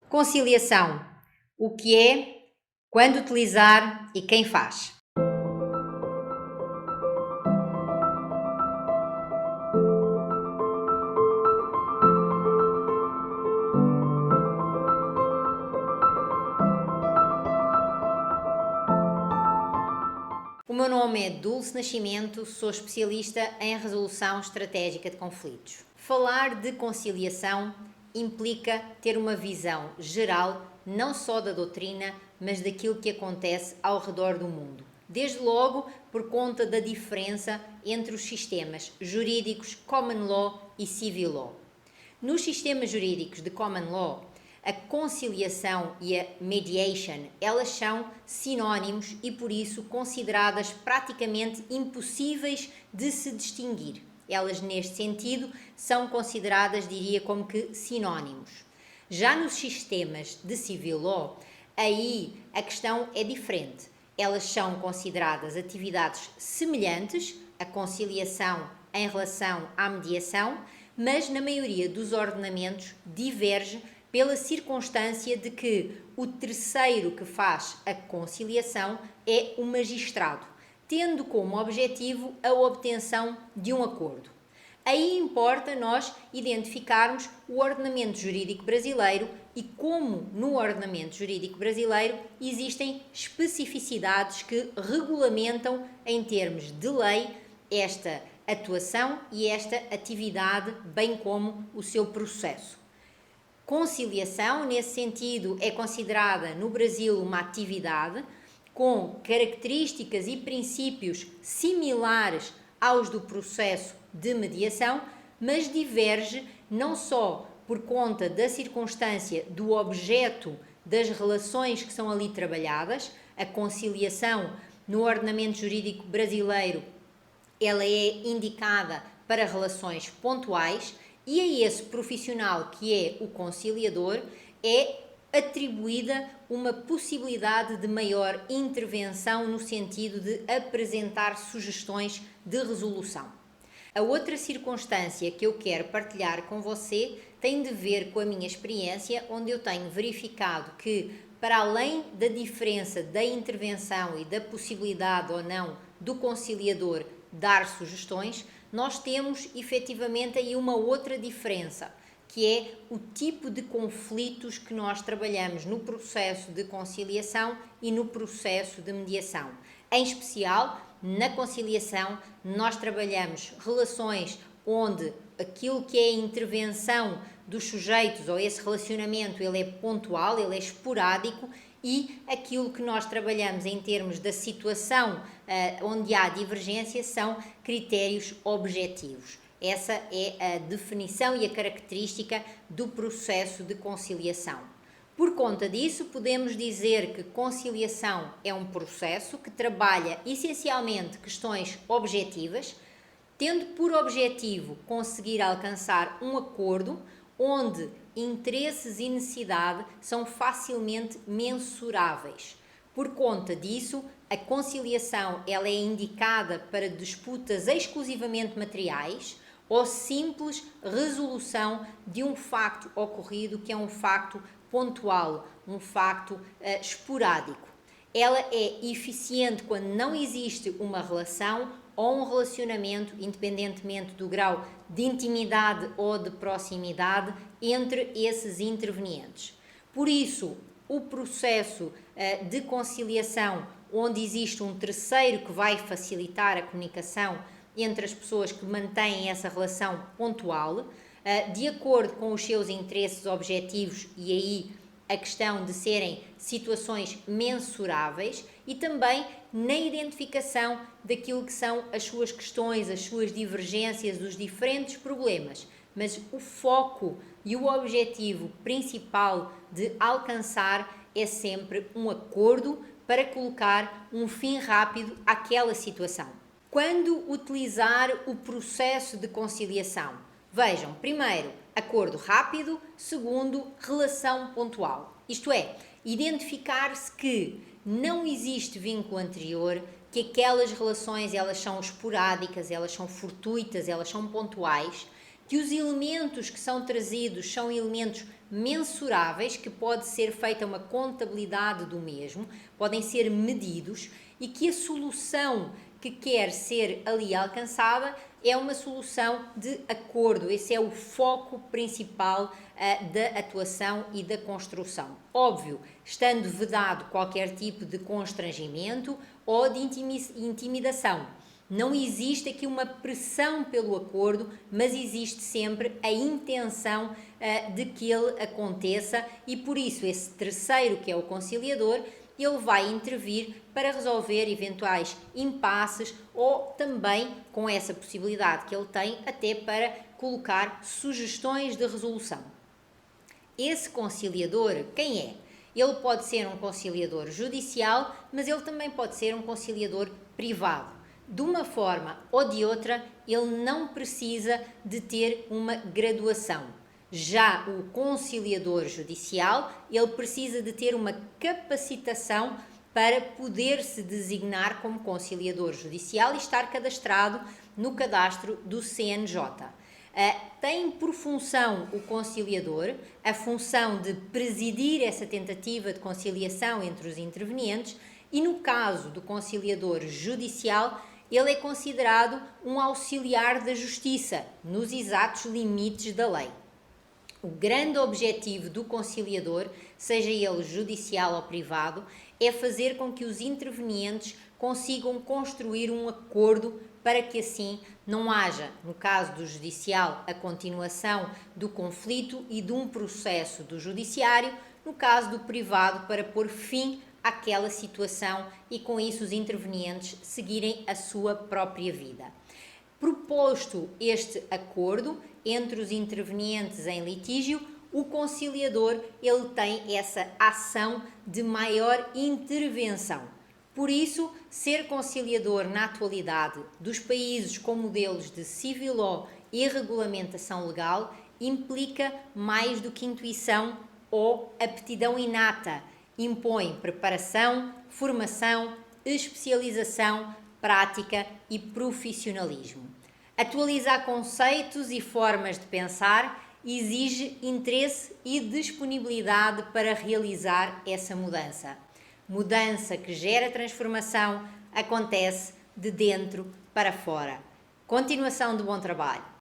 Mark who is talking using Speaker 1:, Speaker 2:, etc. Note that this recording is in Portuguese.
Speaker 1: Conciliação. O que é, quando utilizar e quem faz. O meu nome é Dulce Nascimento, sou especialista em resolução estratégica de conflitos. Falar de conciliação implica ter uma visão geral não só da doutrina, mas daquilo que acontece ao redor do mundo. Desde logo por conta da diferença entre os sistemas jurídicos Common Law e Civil Law. Nos sistemas jurídicos de Common Law, a conciliação e a mediation, elas são sinónimos e por isso consideradas praticamente impossíveis de se distinguir. Elas, neste sentido, são consideradas, diria, como que sinónimos. Já nos sistemas de civil law, aí a questão é diferente. Elas são consideradas atividades semelhantes à conciliação em relação à mediação, mas na maioria dos ordenamentos diverge pela circunstância de que o terceiro que faz a conciliação é o magistrado, tendo como objetivo a obtenção de um acordo. Aí importa nós identificarmos o ordenamento jurídico brasileiro e como no ordenamento jurídico brasileiro existem especificidades que regulamentam em termos de lei esta atuação e esta atividade, bem como o seu processo. Conciliação, nesse sentido, é considerada no Brasil uma atividade com características e princípios similares aos do processo de mediação, mas diverge não só por conta da circunstância do objeto das relações que são ali trabalhadas. A conciliação no ordenamento jurídico brasileiro, ela é indicada para relações pontuais e a esse profissional que é o conciliador é atribuída uma possibilidade de maior intervenção no sentido de apresentar sugestões de resolução. A outra circunstância que eu quero partilhar com você tem de ver com a minha experiência, onde eu tenho verificado que, para além da diferença da intervenção e da possibilidade ou não do conciliador dar sugestões, nós temos efetivamente aí uma outra diferença, que é o tipo de conflitos que nós trabalhamos no processo de conciliação e no processo de mediação. Em especial, na conciliação, nós trabalhamos relações onde aquilo que é a intervenção dos sujeitos ou esse relacionamento ele é pontual, ele é esporádico, e aquilo que nós trabalhamos em termos da situação onde há divergência são critérios objetivos. Essa é a definição e a característica do processo de conciliação. Por conta disso, podemos dizer que conciliação é um processo que trabalha essencialmente questões objetivas, tendo por objetivo conseguir alcançar um acordo onde interesses e necessidade são facilmente mensuráveis. Por conta disso, a conciliação ela é indicada para disputas exclusivamente materiais ou simples resolução de um facto ocorrido que é um facto pontual, um facto esporádico. Ela é eficiente quando não existe uma relação ou um relacionamento, independentemente do grau de intimidade ou de proximidade entre esses intervenientes. Por isso, o processo de conciliação, onde existe um terceiro que vai facilitar a comunicação entre as pessoas que mantêm essa relação pontual, de acordo com os seus interesses objetivos, e aí a questão de serem situações mensuráveis, e também na identificação daquilo que são as suas questões, as suas divergências, os diferentes problemas. Mas o foco e o objetivo principal de alcançar é sempre um acordo para colocar um fim rápido àquela situação. Quando utilizar o processo de conciliação? Vejam, primeiro, acordo rápido, segundo, relação pontual. Isto é, identificar-se que não existe vínculo anterior, que aquelas relações elas são esporádicas, elas são fortuitas, elas são pontuais, que os elementos que são trazidos são elementos mensuráveis, que pode ser feita uma contabilidade do mesmo, podem ser medidos, e que a solução que quer ser ali alcançada é uma solução de acordo. Esse é o foco principal da atuação e da construção. Óbvio, estando vedado qualquer tipo de constrangimento ou de intimidação. Não existe aqui uma pressão pelo acordo, mas existe sempre a intenção de que ele aconteça, e por isso esse terceiro, que é o conciliador, ele vai intervir para resolver eventuais impasses, ou também, com essa possibilidade que ele tem, até para colocar sugestões de resolução. Esse conciliador, quem é? Ele pode ser um conciliador judicial, mas ele também pode ser um conciliador privado. De uma forma ou de outra, ele não precisa de ter uma graduação. Já o conciliador judicial, ele precisa de ter uma capacitação para poder se designar como conciliador judicial e estar cadastrado no cadastro do CNJ. Tem por função o conciliador a função de presidir essa tentativa de conciliação entre os intervenientes, e no caso do conciliador judicial, ele é considerado um auxiliar da justiça, nos exatos limites da lei. O grande objetivo do conciliador, seja ele judicial ou privado, é fazer com que os intervenientes consigam construir um acordo para que assim não haja, no caso do judicial, a continuação do conflito e de um processo do judiciário, no caso do privado, para pôr fim àquela situação e com isso os intervenientes seguirem a sua própria vida. Proposto este acordo entre os intervenientes em litígio, o conciliador ele tem essa ação de maior intervenção. Por isso, ser conciliador na atualidade dos países com modelos de civil law e regulamentação legal implica mais do que intuição ou aptidão inata. Impõe preparação, formação, especialização, prática e profissionalismo. Atualizar conceitos e formas de pensar exige interesse e disponibilidade para realizar essa mudança. Mudança que gera transformação acontece de dentro para fora. Continuação de bom trabalho.